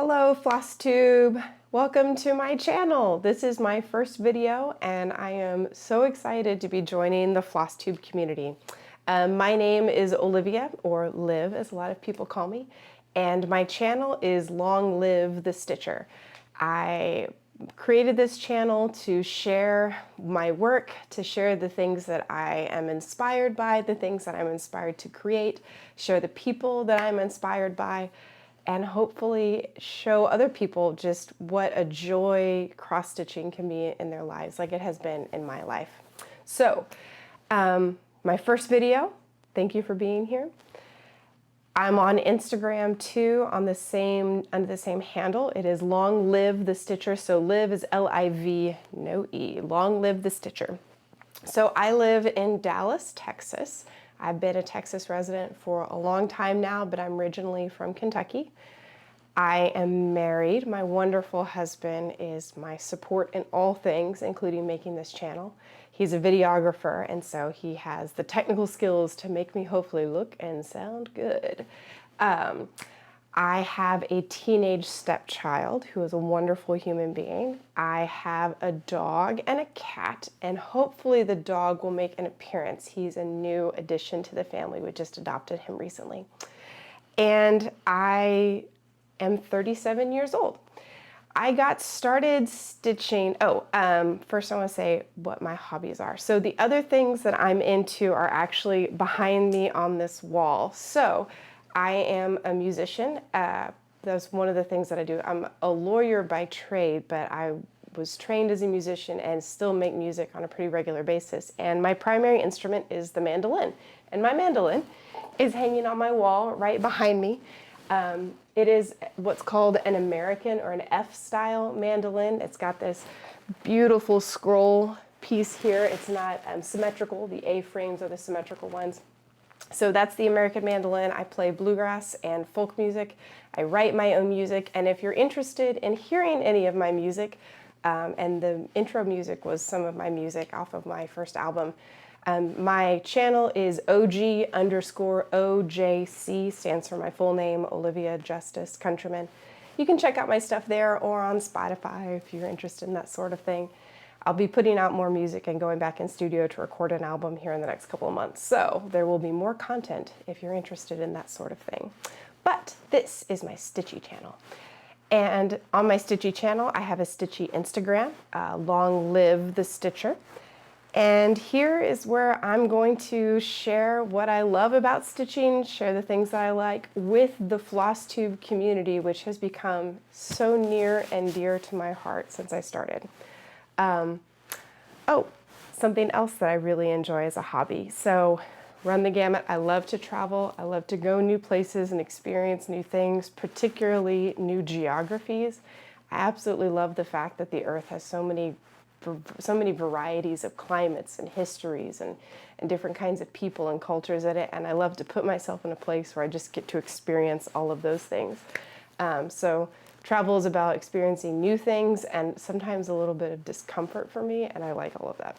Hello Flosstube! Welcome to my channel. This is my first video and I am so excited to be joining the Flosstube community. My name is Olivia, or Liv as a lot of people call me, and my channel is LongLivTheStitcher. I created this channel to share my work, to share the things that I am inspired by, the things that I'm inspired to create, share the people that I'm inspired by, and hopefully show other people just what a joy cross-stitching can be in their lives, like it has been in my life. So, my first video, thank you for being here. I'm on Instagram too, under the same handle. It is LongLivTheStitcher. So live is L-I-V, no E, LongLivTheStitcher. So I live in Dallas, Texas. I've been a Texas resident for a long time now, but I'm originally from Kentucky. I am married. My wonderful husband is my support in all things, including making this channel. He's a videographer, and so he has the technical skills to make me hopefully look and sound good. I have a teenage stepchild who is a wonderful human being. I have a dog and a cat, and hopefully the dog will make an appearance. He's a new addition to the family. We just adopted him recently. And I am 37 years old. I got started stitching, first I want to say what my hobbies are. So the other things that I'm into are actually behind me on this wall. So I am a musician. That's one of the things that I do. I'm a lawyer by trade, but I was trained as a musician and still make music on a pretty regular basis. And my primary instrument is the mandolin. And my mandolin is hanging on my wall right behind me. It is what's called an American or an F-style mandolin. It's got this beautiful scroll piece here. It's not symmetrical. The A-frames are the symmetrical ones. So that's the American mandolin. I play bluegrass and folk music. I write my own music, and if you're interested in hearing any of my music, and the intro music was some of my music off of my first album, my channel is OG_OJC, stands for my full name, Olivia Justice Countryman. You can check out my stuff there or on Spotify if you're interested in that sort of thing. I'll be putting out more music and going back in studio to record an album here in the next couple of months. So there will be more content if you're interested in that sort of thing. But this is my Stitchy channel. And on my Stitchy channel, I have a Stitchy Instagram, LongLivTheStitcher. And here is where I'm going to share what I love about stitching, share the things that I like with the Flosstube community, which has become so near and dear to my heart since I started. Something else that I really enjoy as a hobby. So run the gamut. I love to travel. I love to go new places and experience new things, particularly new geographies. I absolutely love the fact that the earth has so many varieties of climates and histories and different kinds of people and cultures in it, and I love to put myself in a place where I just get to experience all of those things. So travel is about experiencing new things and sometimes a little bit of discomfort for me, and I like all of that.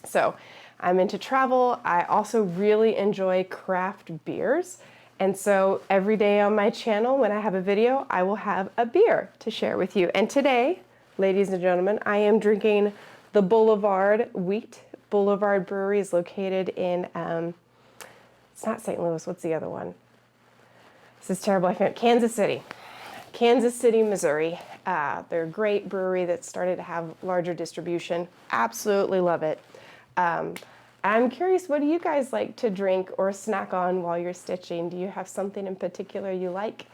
So I'm into travel. I also really enjoy craft beers, and so every day on my channel when I have a video, I will have a beer to share with you. And today, ladies and gentlemen, I am drinking the Boulevard Wheat. Boulevard Brewery is located in, it's not St. Louis, what's the other one? This is terrible, I found Kansas City, Missouri. They're a great brewery that started to have larger distribution. Absolutely love it. I'm curious, what do you guys like to drink or snack on while you're stitching? Do you have something in particular you like?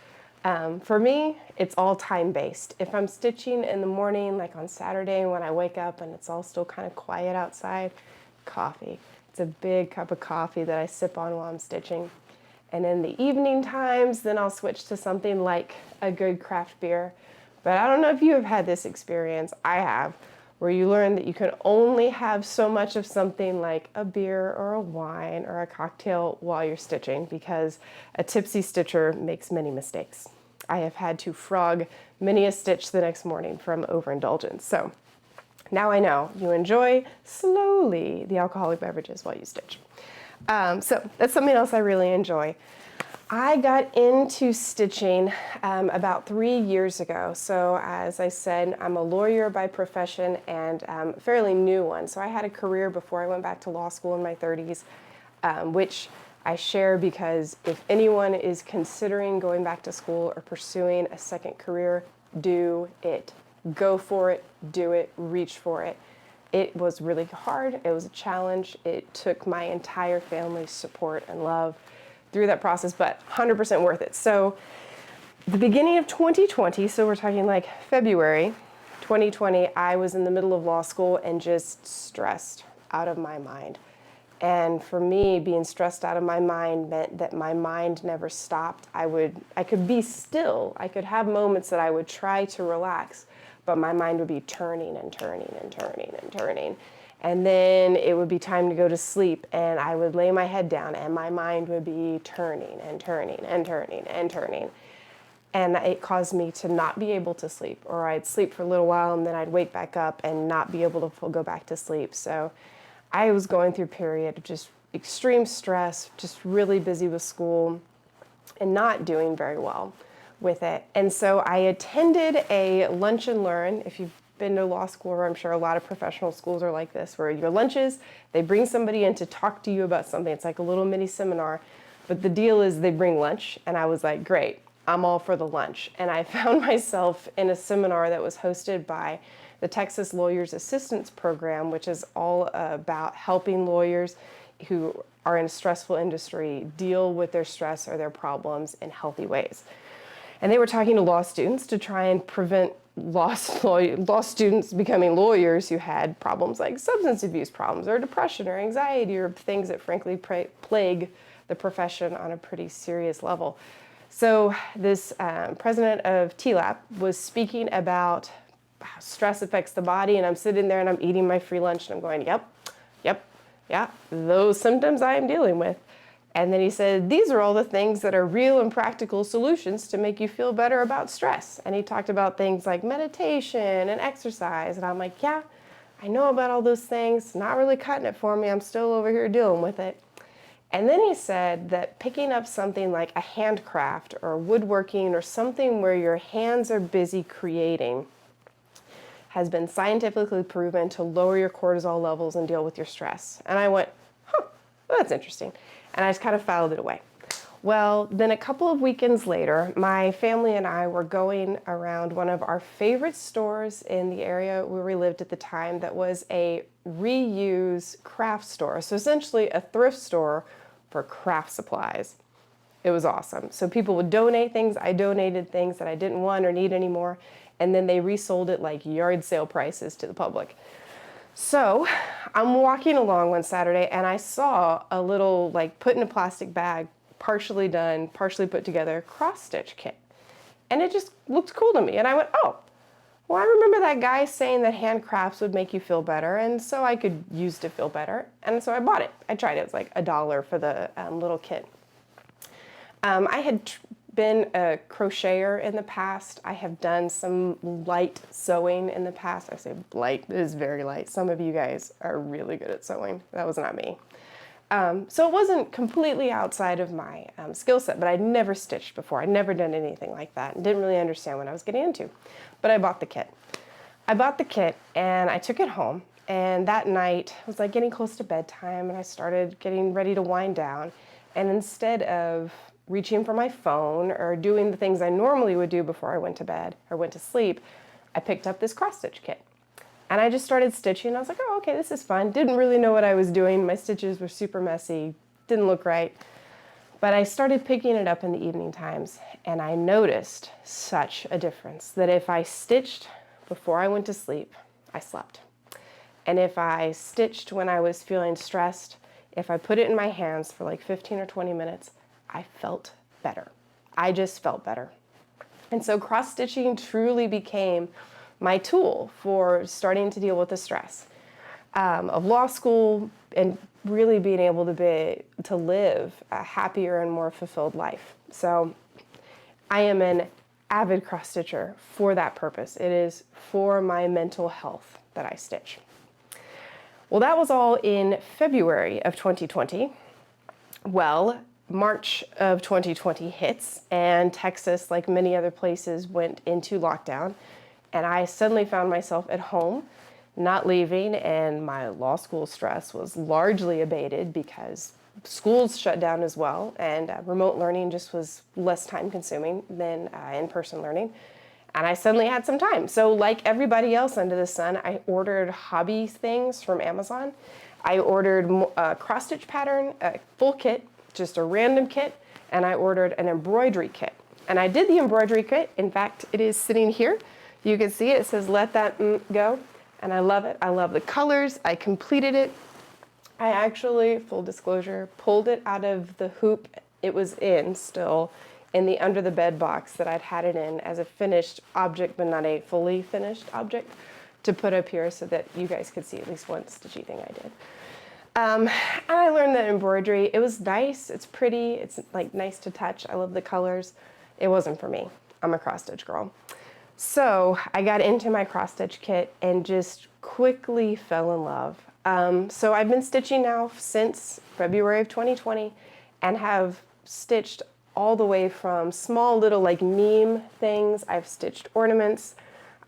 For me, it's all time-based. If I'm stitching in the morning, like on Saturday when I wake up and it's all still kind of quiet outside, coffee. It's a big cup of coffee that I sip on while I'm stitching. And in the evening times, then I'll switch to something like a good craft beer. But I don't know if you have had this experience. I have, where you learn that you can only have so much of something like a beer or a wine or a cocktail while you're stitching, because a tipsy stitcher makes many mistakes. I have had to frog many a stitch the next morning from overindulgence. So now I know you enjoy slowly the alcoholic beverages while you stitch. So that's something else I really enjoy. I got into stitching about 3 years ago. So as I said, I'm a lawyer by profession and a fairly new one. So I had a career before I went back to law school in my 30s, which I share because if anyone is considering going back to school or pursuing a second career, do it. Go for it, do it, reach for it. It was really hard. It was a challenge. It took my entire family's support and love through that process, but 100% worth it. So the beginning of 2020, so we're talking like February 2020, I was in the middle of law school and just stressed out of my mind. And for me, being stressed out of my mind meant that my mind never stopped. I could be still. I could have moments that I would try to relax, but my mind would be turning and turning and turning and turning. And then it would be time to go to sleep, and I would lay my head down, and my mind would be turning and turning and turning and turning. And it caused me to not be able to sleep, or I'd sleep for a little while, and then I'd wake back up and not be able to go back to sleep. So I was going through a period of just extreme stress, just really busy with school, and not doing very well with it. And so I attended a lunch and learn. If you've been to law school, or I'm sure a lot of professional schools are like this, where your lunches, they bring somebody in to talk to you about something. It's like a little mini seminar, but the deal is they bring lunch, and I was like, great, I'm all for the lunch. And I found myself in a seminar that was hosted by the Texas Lawyers Assistance Program, which is all about helping lawyers who are in a stressful industry deal with their stress or their problems in healthy ways. And they were talking to law students to try and prevent law students becoming lawyers who had problems like substance abuse problems or depression or anxiety or things that frankly plague the profession on a pretty serious level. So this president of TLAP was speaking about how stress affects the body, and I'm sitting there and I'm eating my free lunch and I'm going, yep, yeah, those symptoms I am dealing with. And then he said, these are all the things that are real and practical solutions to make you feel better about stress. And he talked about things like meditation and exercise. And I'm like, yeah, I know about all those things. Not really cutting it for me. I'm still over here dealing with it. And then he said that picking up something like a handcraft or woodworking or something where your hands are busy creating has been scientifically proven to lower your cortisol levels and deal with your stress. And I went, well, that's interesting. And I just kind of filed it away. Well, then a couple of weekends later, my family and I were going around one of our favorite stores in the area where we lived at the time that was a reuse craft store. So essentially a thrift store for craft supplies. It was awesome. So people would donate things. I donated things that I didn't want or need anymore. And then they resold it like yard sale prices to the public. So I'm walking along one Saturday and I saw a little like put in a plastic bag, partially done, partially put together cross stitch kit. And it just looked cool to me. And I went, oh, well, I remember that guy saying that handcrafts would make you feel better. And so I could use to feel better. And so I bought it. I tried it. It was like $1 for the little kit. I had been a crocheter in the past. I have done some light sewing in the past. I say light, it is very light. Some of you guys are really good at sewing. That was not me. So it wasn't completely outside of my skill set, but I'd never stitched before. I'd never done anything like that and didn't really understand what I was getting into. But I bought the kit. I bought the kit and I took it home. And that night, it was like getting close to bedtime and I started getting ready to wind down. And instead of reaching for my phone or doing the things I normally would do before I went to bed or went to sleep, I picked up this cross stitch kit. And I just started stitching. I was like, oh, okay, this is fun. Didn't really know what I was doing. My stitches were super messy, didn't look right. But I started picking it up in the evening times and I noticed such a difference that if I stitched before I went to sleep, I slept. And if I stitched when I was feeling stressed, if I put it in my hands for like 15 or 20 minutes, I felt better. I just felt better. And so cross-stitching truly became my tool for starting to deal with the stress of law school and really being able to live a happier and more fulfilled life. So I am an avid cross-stitcher for that purpose. It is for my mental health that I stitch. Well, that was all in February of 2020. Well, March of 2020 hits, and Texas, like many other places, went into lockdown. And I suddenly found myself at home, not leaving, and my law school stress was largely abated because schools shut down as well, and remote learning just was less time consuming than in-person learning. And I suddenly had some time. So like everybody else under the sun, I ordered hobby things from Amazon. I ordered a cross-stitch pattern, a full kit, just a random kit, and I ordered an embroidery kit. And I did the embroidery kit. In fact, it is sitting here. You can see it says, "Let that go." And I love it. I love the colors. I completed it. I actually, full disclosure, pulled it out of the hoop it was in still in the under the bed box that I'd had it in as a finished object, but not a fully finished object, to put up here so that you guys could see at least one stitchy thing I did. And I learned that embroidery, it was nice, it's pretty, it's like nice to touch. I love the colors. It wasn't for me. I'm a cross stitch girl. So I got into my cross stitch kit and just quickly fell in love. So I've been stitching now since February of 2020 and have stitched all the way from small little like meme things. I've stitched ornaments.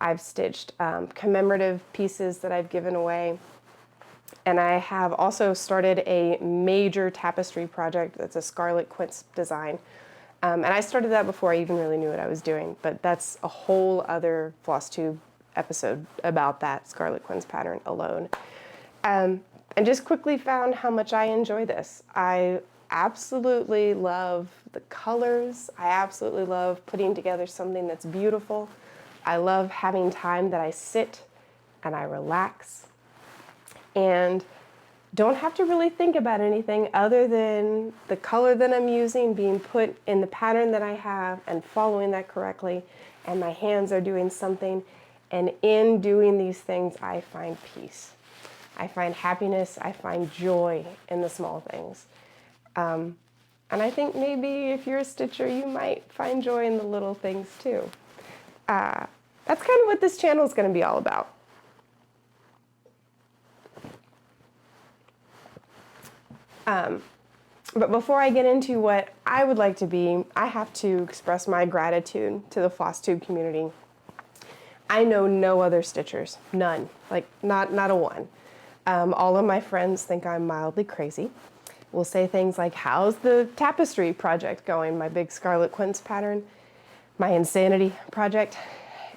I've stitched commemorative pieces that I've given away. And I have also started a major tapestry project that's a scarlet quince design. And I started that before I even really knew what I was doing, but that's a whole other Flosstube episode about that scarlet quince pattern alone. And just quickly found how much I enjoy this. I absolutely love the colors. I absolutely love putting together something that's beautiful. I love having time that I sit and I relax and don't have to really think about anything other than the color that I'm using being put in the pattern that I have and following that correctly, and my hands are doing something. And in doing these things, I find peace. I find happiness. I find joy in the small things. And I think maybe if you're a stitcher, you might find joy in the little things too. That's kind of what this channel is going to be all about. But before I get into what I would like to be, I have to express my gratitude to the Flosstube community. I know no other stitchers, none, like not a one. All of my friends think I'm mildly crazy. We'll say things like, "How's the tapestry project going?" My big scarlet quince pattern, my insanity project,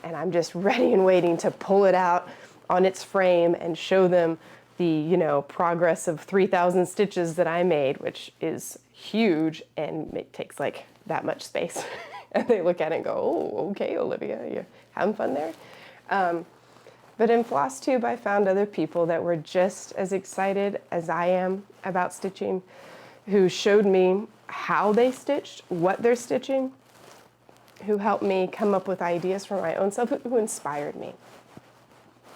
and I'm just ready and waiting to pull it out on its frame and show them the, progress of 3,000 stitches that I made, which is huge and it takes like that much space. And they look at it and go, "Oh, okay, Olivia, you're having fun there." But in Flosstube, I found other people that were just as excited as I am about stitching, who showed me how they stitched, what they're stitching, who helped me come up with ideas for my own self, who inspired me.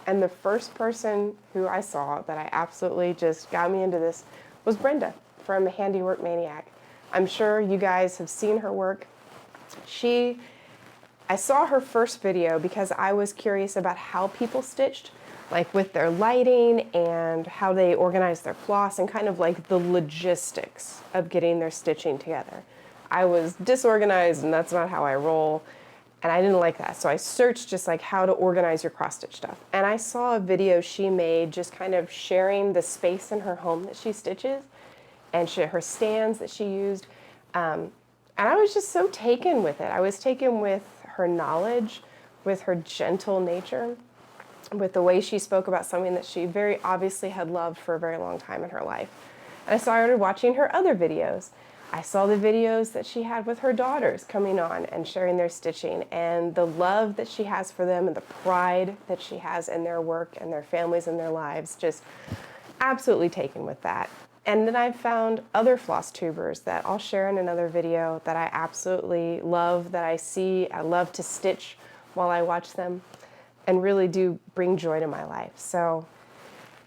And the first person who I saw that I absolutely just got me into this was Brenda from Handiwork Maniac. I'm sure you guys have seen her work. I saw her first video because I was curious about how people stitched, like with their lighting and how they organized their floss and kind of like the logistics of getting their stitching together. I was disorganized and that's not how I roll. And I didn't like that. So I searched just like how to organize your cross stitch stuff. And I saw a video she made just kind of sharing the space in her home that she stitches and her stands that she used. And I was just so taken with it. I was taken with her knowledge, with her gentle nature, with the way she spoke about something that she very obviously had loved for a very long time in her life. And I started watching her other videos. I saw the videos that she had with her daughters coming on and sharing their stitching and the love that she has for them and the pride that she has in their work and their families and their lives. Just absolutely taken with that. And then I've found other Flosstubers that I'll share in another video that I absolutely love, that I love to stitch while I watch them and really do bring joy to my life. So,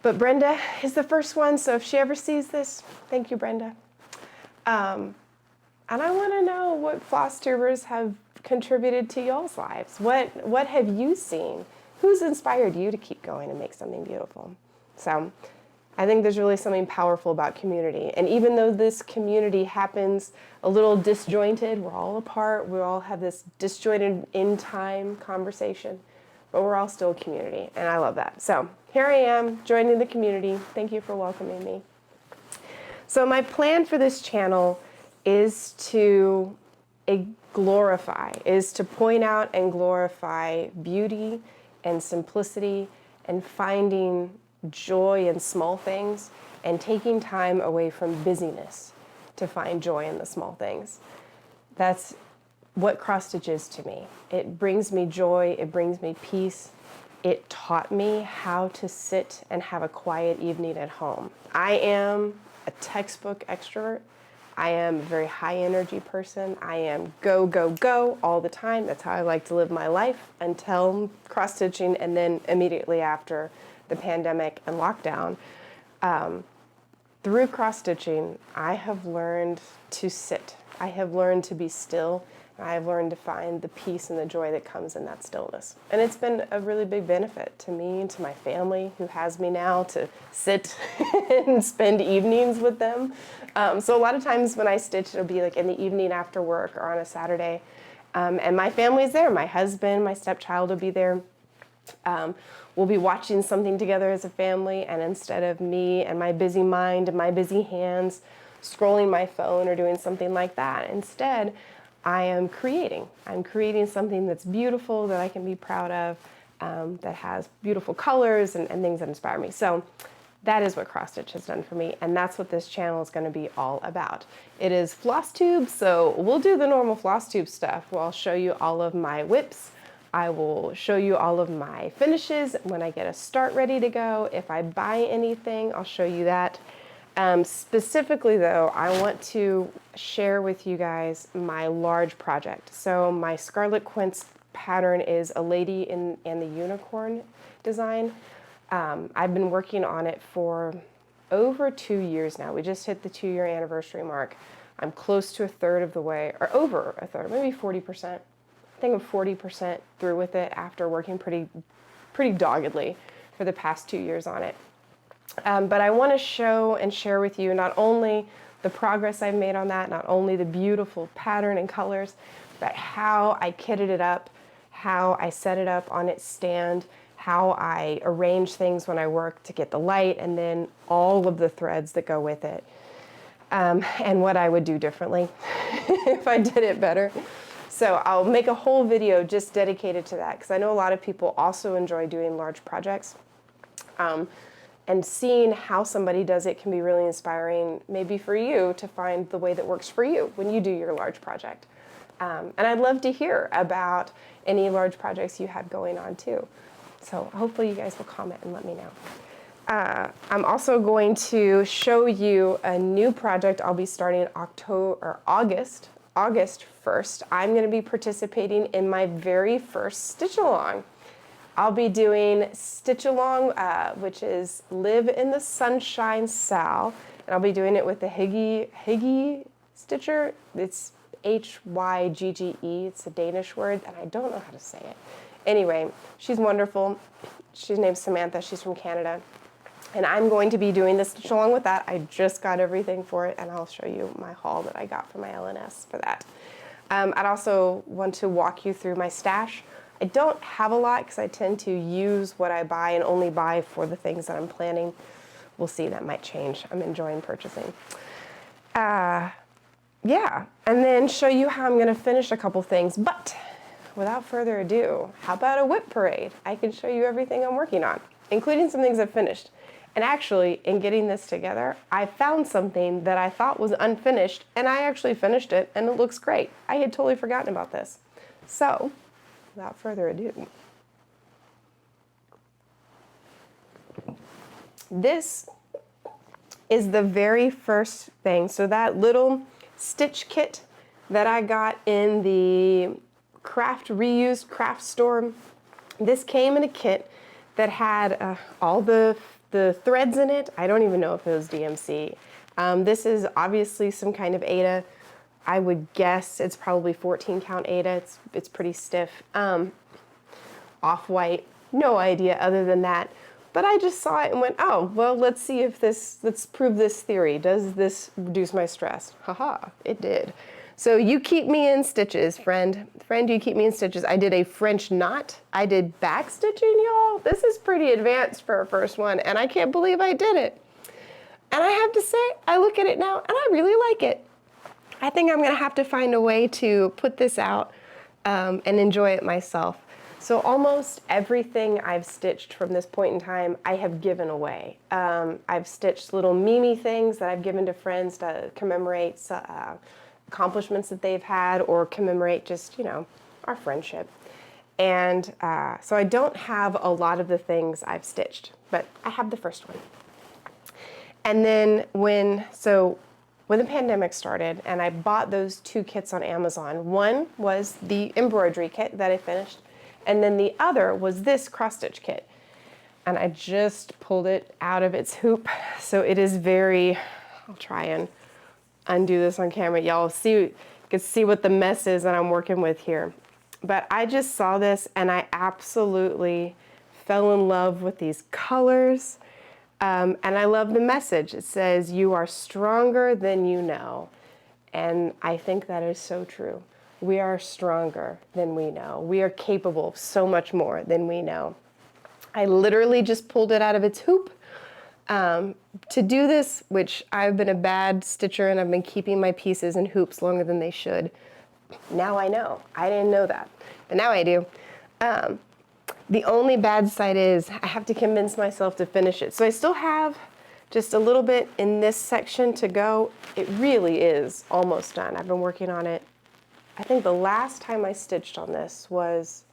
but Brenda is the first one, so if she ever sees this, thank you, Brenda. And I want to know what Flosstubers have contributed to y'all's lives. What have you seen? Who's inspired you to keep going and make something beautiful? So I think there's really something powerful about community. And even though this community happens a little disjointed, we're all apart, we all have this disjointed in time conversation, but we're all still a community, and I love that. So here I am, joining the community. Thank you for welcoming me. So my plan for this channel is to point out and glorify beauty and simplicity and finding joy in small things and taking time away from busyness to find joy in the small things. That's what cross stitch is to me. It brings me joy, it brings me peace. It taught me how to sit and have a quiet evening at home. I am a textbook extrovert. I am a very high energy person. I am go, go, go all the time. That's how I like to live my life until cross stitching and then immediately after the pandemic and lockdown. Through cross stitching, I have learned to sit. I have learned to be still. And I have learned to find the peace and the joy that comes in that stillness. And it's been a really big benefit to me and to my family who has me now to sit and spend evenings with them. So a lot of times when I stitch, it'll be like in the evening after work or on a Saturday. And my family's there. My husband, my stepchild will be there. We'll be watching something together as a family, and instead of me and my busy mind and my busy hands scrolling my phone or doing something like that, instead I am creating. I'm creating something that's beautiful, that I can be proud of, that has beautiful colors and things that inspire me. So that is what cross stitch has done for me, and that's what this channel is going to be all about. It is Flosstube, so we'll do the normal Flosstube stuff. I'll show you all of my whips. I will show you all of my finishes when I get a start ready to go. If I buy anything, I'll show you that. Specifically though, I want to share with you guys my large project. So my Scarlet Quince pattern is a lady in the unicorn design. I've been working on it for over 2 years now. We just hit the 2-year anniversary mark. I'm close to a third of the way, or over a third, maybe 40%. I think I'm 40% through with it after working pretty doggedly for the past 2 years on it. But I want to show and share with you not only the progress I've made on that, not only the beautiful pattern and colors, but how I kitted it up, how I set it up on its stand, how I arrange things when I work to get the light, and then all of the threads that go with it, and what I would do differently if I did it better. So I'll make a whole video just dedicated to that, because I know a lot of people also enjoy doing large projects. And seeing how somebody does it can be really inspiring, maybe for you to find the way that works for you when you do your large project. And I'd love to hear about any large projects you have going on too. So hopefully you guys will comment and let me know. I'm also going to show you a new project I'll be starting August 1st. I'm going to be participating in my very first stitch along. I'll be doing Stitch Along, which is Live in the Sunshine Sal, and I'll be doing it with the Hygge Stitcher. It's Hygge. It's a Danish word, and I don't know how to say it. Anyway, she's wonderful. She's named Samantha. She's from Canada, and I'm going to be doing the Stitch Along with that. I just got everything for it, and I'll show you my haul that I got from my LNS for that. I'd also want to walk you through my stash. I don't have a lot because I tend to use what I buy and only buy for the things that I'm planning. We'll see, that might change. I'm enjoying purchasing. Yeah, and then show you how I'm going to finish a couple things. But without further ado, how about a whip parade? I can show you everything I'm working on, including some things I've finished. And actually, in getting this together, I found something that I thought was unfinished, and I actually finished it, and it looks great. I had totally forgotten about this. So, without further ado, this is the very first thing. So that little stitch kit that I got in the reused craft store, this came in a kit that had all the threads in it. I don't even know if it was DMC. This is obviously some kind of aida. I would guess it's probably 14 count aida. It's pretty stiff. Off-white, no idea other than that. but I just saw it and went, oh, well, let's prove this theory. Does this reduce my stress? Haha, it did. So you keep me in stitches, friend. Friend, you keep me in stitches. I did a French knot. I did back stitching, y'all. This is pretty advanced for a first one, and I can't believe I did it. And I have to say, I look at it now, and I really like it. I think I'm gonna have to find a way to put this out and enjoy it myself. So almost everything I've stitched from this point in time, I have given away. I've stitched little Mimi things that I've given to friends to commemorate accomplishments that they've had or commemorate just, our friendship. And so I don't have a lot of the things I've stitched, but I have the first one. And then when the pandemic started and I bought those 2 kits on Amazon, one was the embroidery kit that I finished, and then the other was this cross-stitch kit. And I just pulled it out of its hoop. So it is I'll try and undo this on camera. Y'all can see what the mess is that I'm working with here. But I just saw this and I absolutely fell in love with these colors. And I love the message. It says, "You are stronger than you know." And I think that is so true. We are stronger than we know. We are capable of so much more than we know. I literally just pulled it out of its hoop to do this, which I've been a bad stitcher and I've been keeping my pieces in hoops longer than they should. Now I know. I didn't know that, but now I do. The only bad side is I have to convince myself to finish it. So I still have just a little bit in this section to go. It really is almost done. I've been working on it. I think the last time I stitched on this was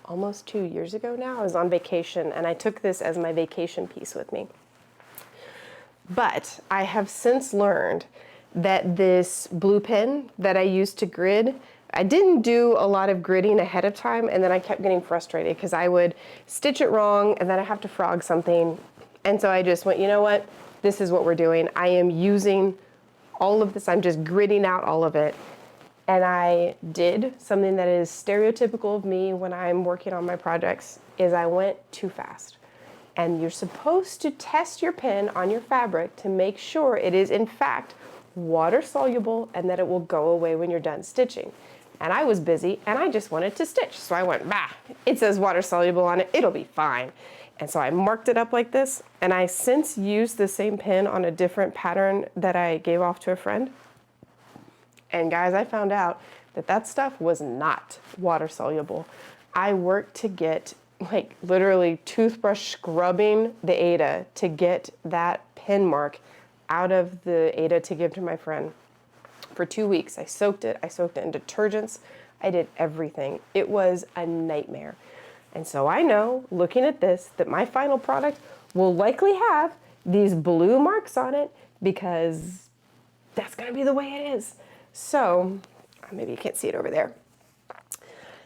almost 2 years ago now. I was on vacation and I took this as my vacation piece with me. But I have since learned that this blue pen that I used to grid, I didn't do a lot of gridding ahead of time, and then I kept getting frustrated because I would stitch it wrong and then I have to frog something. And so I just went, you know what? This is what we're doing. I am using all of this. I'm just gridding out all of it. And I did something that is stereotypical of me when I'm working on my projects, is I went too fast. And you're supposed to test your pen on your fabric to make sure it is in fact water soluble and that it will go away when you're done stitching. And I was busy and I just wanted to stitch. So I went, bah, it says water soluble on it, it'll be fine. And so I marked it up like this, and I since used the same pen on a different pattern that I gave off to a friend. And guys, I found out that that stuff was not water soluble. I worked to get, like, literally toothbrush scrubbing the aida to get that pen mark out of the aida to give to my friend. For 2 weeks, I soaked it in detergents. I did everything. It was a nightmare. And so I know, looking at this, that my final product will likely have these blue marks on it because that's gonna be the way it is. So, maybe you can't see it over there.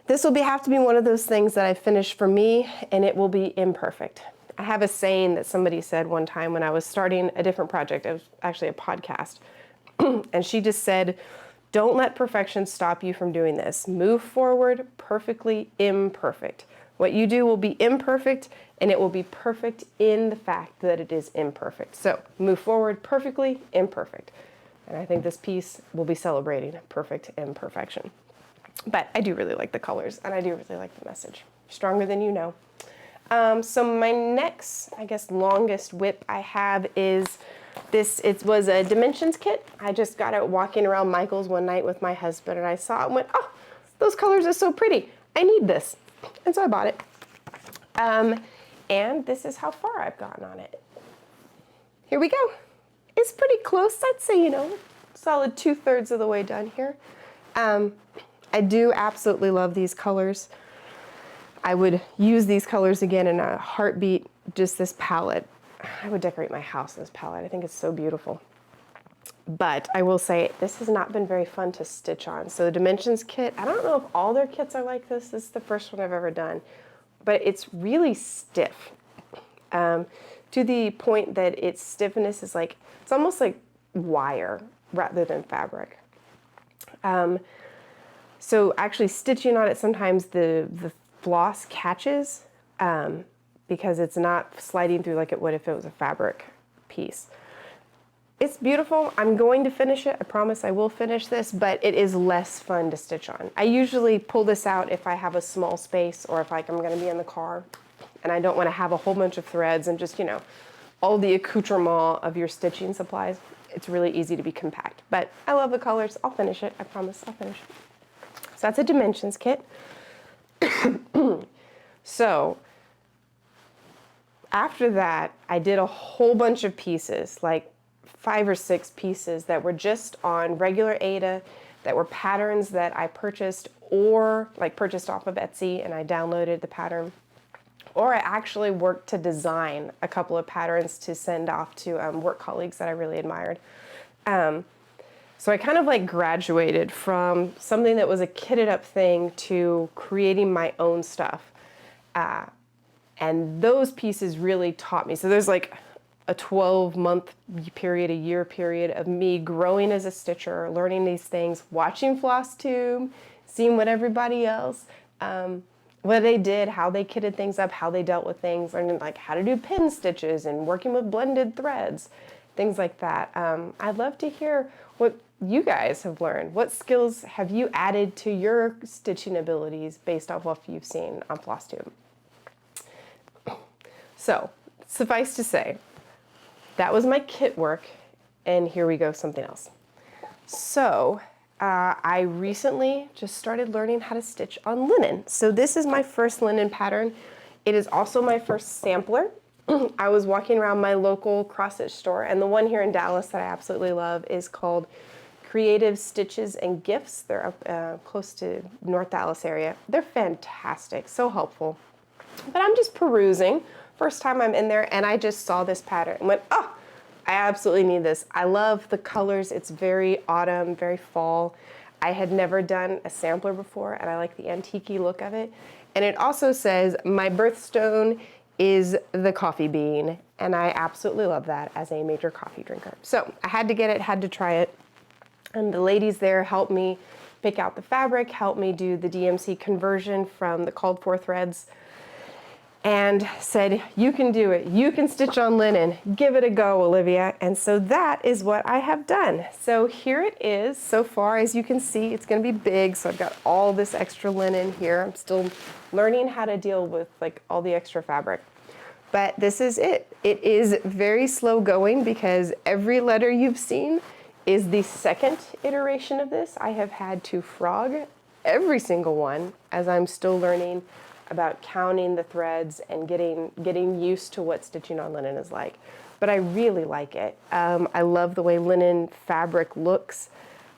This will have to be one of those things that I finish for me, and it will be imperfect. I have a saying that somebody said one time when I was starting a different project. It was actually a podcast. And she just said, don't let perfection stop you from doing this. Move forward perfectly imperfect. What you do will be imperfect, and it will be perfect in the fact that it is imperfect. So move forward perfectly imperfect. And I think this piece will be celebrating perfect imperfection. But I do really like the colors, and I do really like the message. Stronger than you know. So my next, I guess, longest whip I have is this. It was a dimensions kit. I just got it walking around Michael's one night with my husband, and I saw it and went, oh, those colors are so pretty. I need this. And so I bought it. And this is how far I've gotten on it. Here we go. It's pretty close, I'd say, solid 2/3 of the way done here. I do absolutely love these colors. I would use these colors again in a heartbeat, just this palette. I would decorate my house in this palette. I think it's so beautiful. But I will say, this has not been very fun to stitch on. So the Dimensions kit, I don't know if all their kits are like this. This is the first one I've ever done. But it's really stiff. To the point that its stiffness is like, it's almost like wire rather than fabric. So actually stitching on it, sometimes the floss catches, because it's not sliding through like it would if it was a fabric piece. It's beautiful. I'm going to finish it. I promise I will finish this, but it is less fun to stitch on. I usually pull this out if I have a small space or if like I'm gonna be in the car and I don't wanna have a whole bunch of threads and just, you know, all the accoutrement of your stitching supplies. It's really easy to be compact, but I love the colors. I'll finish it. I promise I'll finish it. So that's a dimensions kit. So after that, I did a whole bunch of pieces, like 5 or 6 pieces that were just on regular Aida, that were patterns that I purchased or like purchased off of Etsy and I downloaded the pattern. Or I actually worked to design a couple of patterns to send off to work colleagues that I really admired. So I kind of like graduated from something that was a kitted up thing to creating my own stuff. And those pieces really taught me. So there's like a 12-month period, a year period of me growing as a stitcher, learning these things, watching Flosstube, seeing what everybody else, what they did, how they kitted things up, how they dealt with things, learning like how to do pin stitches and working with blended threads, things like that. I'd love to hear what you guys have learned. What skills have you added to your stitching abilities based off what you've seen on Flosstube? So, suffice to say, that was my kit work, and here we go, something else. So, I recently just started learning how to stitch on linen. So this is my first linen pattern. It is also my first sampler. I was walking around my local cross-stitch store, and the one here in Dallas that I absolutely love is called Creative Stitches and Gifts. They're up close to North Dallas area. They're fantastic, so helpful. But I'm just perusing. First time I'm in there, and I just saw this pattern and went, oh, I absolutely need this. I love the colors. It's very autumn, very fall. I had never done a sampler before, and I like the antique-y look of it. And it also says, my birthstone is the coffee bean, and I absolutely love that as a major coffee drinker. So I had to get it, had to try it. And the ladies there helped me pick out the fabric, helped me do the DMC conversion from the called for threads, and said, you can do it. You can stitch on linen. Give it a go, Olivia. And so that is what I have done. So here it is. So far, as you can see, it's going to be big. So I've got all this extra linen here. I'm still learning how to deal with like all the extra fabric. But this is it. It is very slow going because every letter you've seen is the second iteration of this. I have had to frog every single one as I'm still learning about counting the threads and getting used to what stitching on linen is like. But I really like it. I love the way linen fabric looks.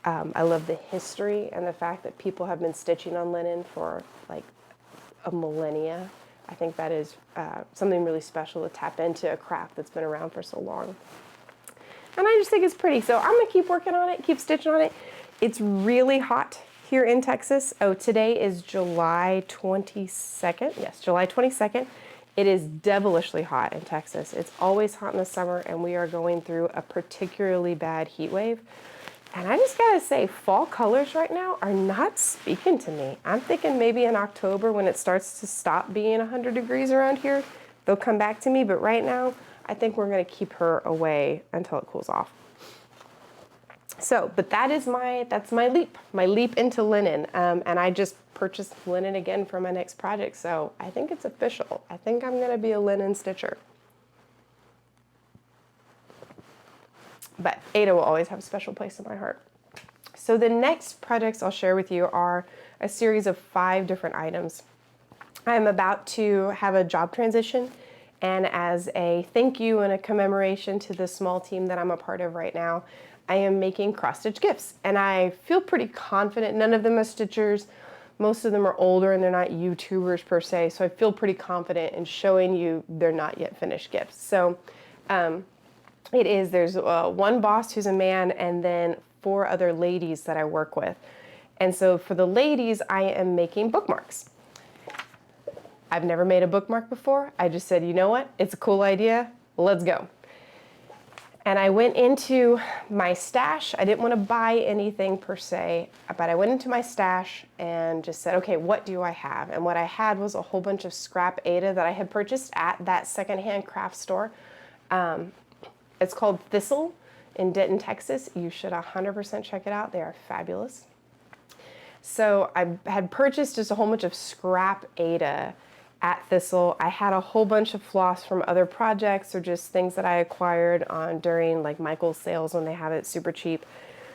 I love the history and the fact that people have been stitching on linen for like a millennia. I think that is something really special to tap into a craft that's been around for so long. And I just think it's pretty. So I'm gonna keep working on it, keep stitching on it. It's really hot here in Texas. Oh, today is July 22nd. Yes, July 22nd. It is devilishly hot in Texas. It's always hot in the summer, and we are going through a particularly bad heat wave. And I just gotta say, fall colors right now are not speaking to me. I'm thinking maybe in October when it starts to stop being 100 degrees around here, they'll come back to me. But right now, I think we're gonna keep her away until it cools off. So, but that's my leap into linen. And I just purchased linen again for my next project. So I think it's official. I think I'm gonna be a linen stitcher. But Aida will always have a special place in my heart. So the next projects I'll share with you are a series of 5 different items. I'm about to have a job transition, and as a thank you and a commemoration to the small team that I'm a part of right now, I am making cross-stitch gifts, and I feel pretty confident. None of them are stitchers. Most of them are older and they're not YouTubers per se, so I feel pretty confident in showing you they're not yet finished gifts. So there's one boss who's a man and then 4 other ladies that I work with. And so for the ladies, I am making bookmarks. I've never made a bookmark before. I just said, you know what? It's a cool idea. Let's go. And I went into my stash. I didn't want to buy anything per se, but I went into my stash and just said, okay, what do I have? And what I had was a whole bunch of scrap aida that I had purchased at that secondhand craft store. It's called Thistle in Denton, Texas. You should 100% check it out. They are fabulous. So I had purchased just a whole bunch of scrap aida at Thistle. I had a whole bunch of floss from other projects or just things that I acquired during like Michael's sales when they have it super cheap.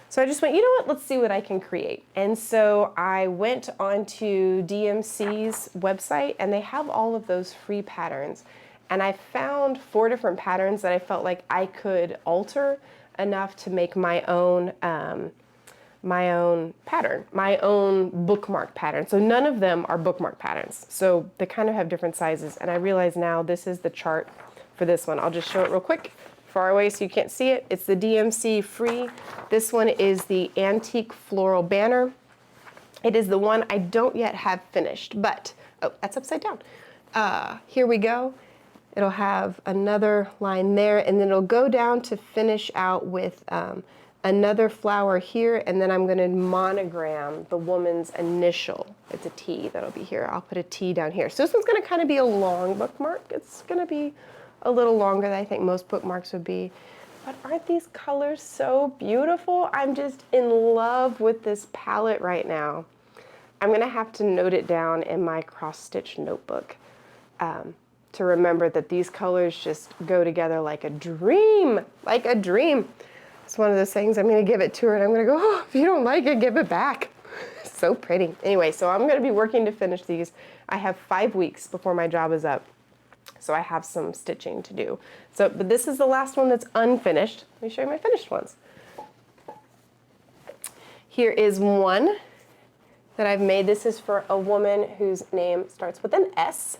So I just went, you know what, let's see what I can create. And so I went onto DMC's website and they have all of those free patterns. And I found 4 different patterns that I felt like I could alter enough to make my own pattern, my own bookmark pattern. So none of them are bookmark patterns. So they kind of have different sizes. And I realize now this is the chart for this one. I'll just show it real quick, far away so you can't see it. It's the DMC free. This one is the antique floral banner. It is the one I don't yet have finished, but, oh, that's upside down. Here we go. It'll have another line there, and then it'll go down to finish out with another flower here, and then I'm gonna monogram the woman's initial. It's a T that'll be here. I'll put a T down here. So this one's gonna kind of be a long bookmark. It's gonna be a little longer than I think most bookmarks would be. But aren't these colors so beautiful? I'm just in love with this palette right now. I'm gonna have to note it down in my cross-stitch notebook to remember that these colors just go together like a dream, like a dream. It's one of those things, I'm gonna give it to her and I'm gonna go, oh, if you don't like it, give it back. So pretty. Anyway, so I'm gonna be working to finish these. I have 5 weeks before my job is up. So I have some stitching to do. So, but this is the last one that's unfinished. Let me show you my finished ones. Here is one that I've made. This is for a woman whose name starts with an S.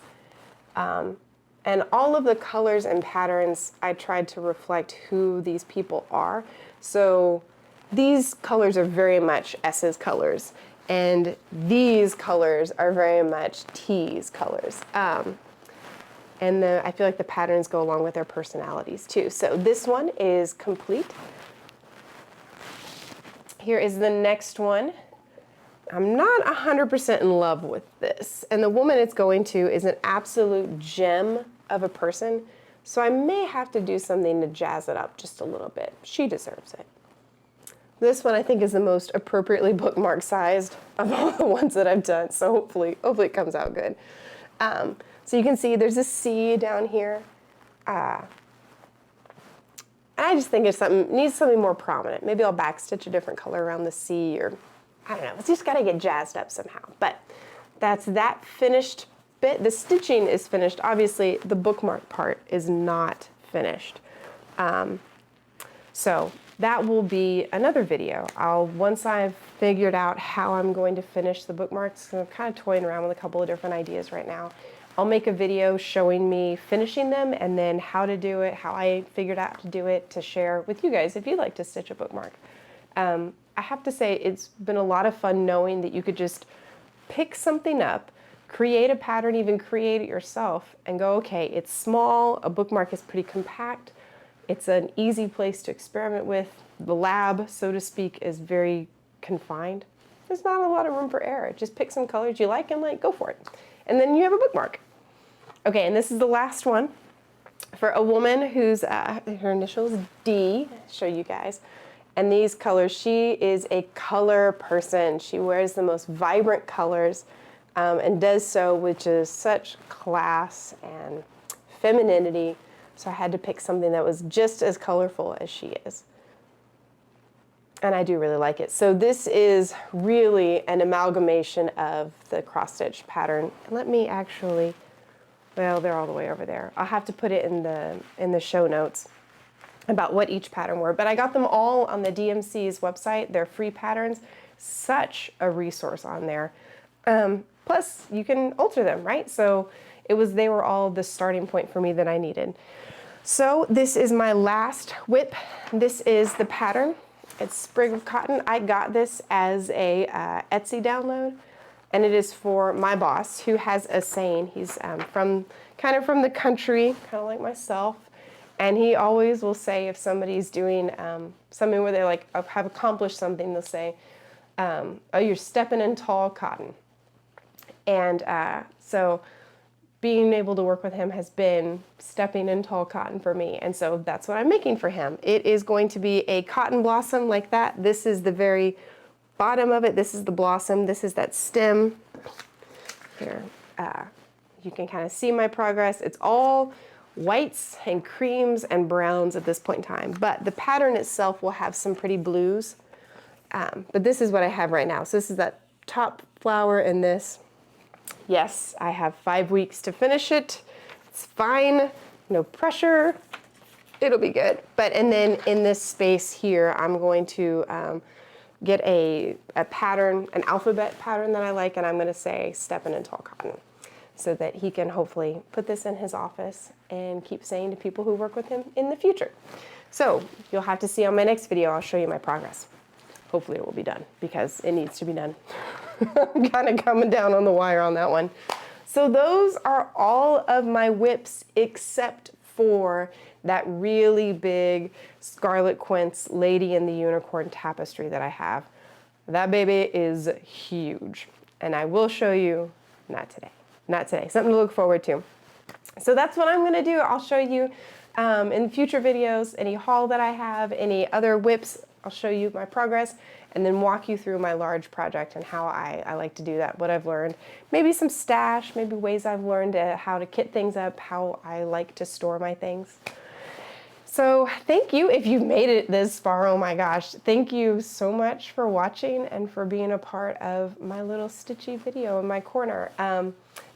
And all of the colors and patterns, I tried to reflect who these people are. So these colors are very much S's colors, and these colors are very much T's colors. And I feel like the patterns go along with their personalities too. So this one is complete. Here is the next one. I'm not 100% in love with this. And the woman it's going to is an absolute gem of a person. So I may have to do something to jazz it up just a little bit. She deserves it. This one I think is the most appropriately bookmark sized of all the ones that I've done. So hopefully it comes out good. So you can see there's a C down here. And I just think it's needs something more prominent. Maybe I'll backstitch a different color around the C, or I don't know. It's just got to get jazzed up somehow. But that's that finished bit. The stitching is finished. Obviously, the bookmark part is not finished. So that will be another video. Once I've figured out how I'm going to finish the bookmarks, I'm kind of toying around with a couple of different ideas right now. I'll make a video showing me finishing them and then how to do it, how I figured out to do it, to share with you guys if you'd like to stitch a bookmark. I have to say it's been a lot of fun knowing that you could just pick something up, create a pattern, even create it yourself, and go, okay, it's small, a bookmark is pretty compact, it's an easy place to experiment with. The lab, so to speak, is very confined. There's not a lot of room for error. Just pick some colors you like and go for it. And then you have a bookmark. Okay, and this is the last one for a woman whose her initial is D. I'll show you guys. And these colors, she is a color person. She wears the most vibrant colors and does so with just such class and femininity. So I had to pick something that was just as colorful as she is. And I do really like it. So this is really an amalgamation of the cross-stitch pattern. And let me actually, well, they're all the way over there. I'll have to put it in the show notes about what each pattern were. But I got them all on the DMC's website. They're free patterns. Such a resource on there. Plus, you can alter them, right? So they were all the starting point for me that I needed. So this is my last whip. This is the pattern. It's Sprig of Cotton. I got this as a Etsy download, and it is for my boss, who has a saying. He's kind of from the country, kind of like myself, And he always will say, if somebody's doing something where they like have accomplished something, they'll say, oh, you're stepping in tall cotton. And so being able to work with him has been stepping in tall cotton for me. And so that's what I'm making for him. It is going to be a cotton blossom like that. This is the very bottom of it. This is the blossom. This is that stem. Here, you can kind of see my progress. It's all whites and creams and browns at this point in time. But the pattern itself will have some pretty blues. But this is what I have right now. So this is that top flower in this. Yes, I have 5 weeks to finish it. It's fine, no pressure. It'll be good. And then in this space here, I'm going to get a pattern, an alphabet pattern that I like, and I'm going to say steppin' in tall cotton, so that he can hopefully put this in his office and keep saying to people who work with him in the future. So you'll have to see on my next video, I'll show you my progress. Hopefully it will be done, because it needs to be done. I'm kind of coming down on the wire on that one. So those are all of my whips except for that really big Scarlet Quince Lady in the Unicorn tapestry that I have. That baby is huge, and I will show you, not today, something to look forward to. So that's what I'm going to do. I'll show you in future videos any haul that I have, any other whips. I'll show you my progress and then walk you through my large project and how I like to do that, what I've learned. Maybe some stash, maybe ways I've learned how to kit things up, how I like to store my things. So thank you if you've made it this far. Oh my gosh, thank you so much for watching and for being a part of my little stitchy video in my corner.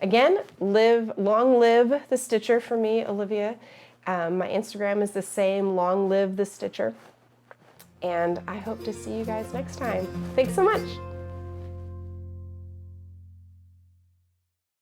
Again, long live the Stitcher for me, Olivia. My Instagram is the same, LongLivTheStitcher. And I hope to see you guys next time. Thanks so much.